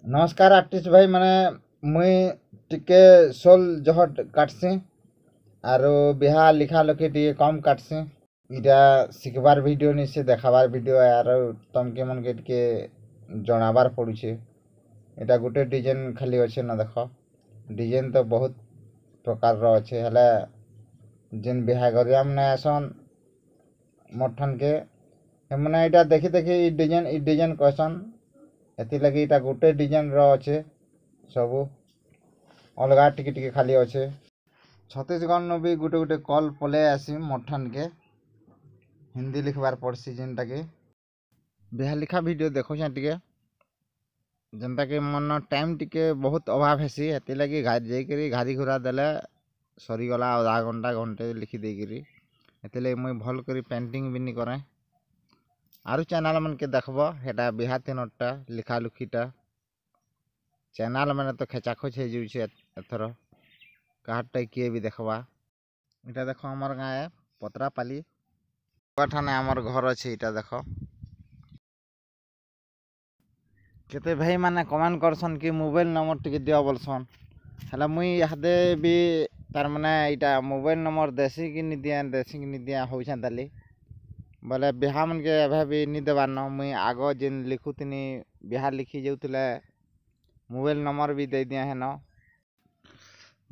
नमस्कार आर्टिस्ट भाई माने मुई टिके सोल जहट काटसी आरो बिहा लिखा लखी टिके कम काटसी इटा शिखबार वीडियो नि से देखाबार वीडियो आरो तमके मन के टिके जनाबार पड़ुछे एटा गुटे डिजाइन खाली अच्छे न देख डिजाइन तो बहुत प्रकार रो अच्छे हले जिन बिहागरिया मने आसन मठन के मने एटा देखी देखी ई डिजाइन कहसन एति लगी इटा गुटे डिजाइन रो अच्छे सबू अलगा टिके टिके खाली अच्छे छत्तीसगढ़ नु भी गुटे गुटे कल पले आसी मठन के हिंदी लिखबार पड़सी जेनटा के बिहा लिखा वीडियो देखो टिके जनता के मन टाइम टिके बहुत अभाव हेसी एति लगी जाइकरी घारी घुरा देले सरीगला आधा घंटा घंटे लिखी देकरी एति लगी मुई भल करी पेंटिंग भी नी करे आरु चैनल मन के देखबो हेटा बिहा तीनटा लिखा लुखीटा चैनल मैंने तो खेचाखोच हो जाऊे एथर काटा किए भी देखबा इटा देख आमर गाँव पतरापाली ठाने आमर घर अच्छे इटा देख केते भाई माने कमेंट करसन कि मोबाइल नंबर टिके दिया बोलसन हला मुई इहादे भी तार माने इटा मोबाइल नंबर देसी कि नी दिया होछन ताली बोले बिहा मन के एभे भी नी देबार न मुई आगो जिन लिखुतनी बिहा लिखी जाउतले मोबाइल नंबर भी दे दिया है न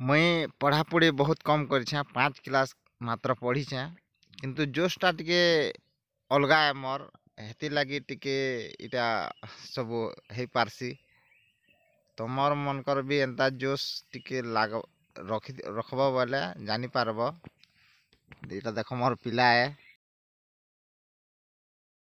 मुई पढ़ापढ़ी बहुत कम कर 5 क्लास मात्र पढ़ी किंतु जोशटा टिके अलगा है मोर हेती लगी टिके इटा सब हे पारसी तुमर मनकर भी एंता जोश टिके लाग रखब बोले जानी पारब इटा देख मोर पिला है।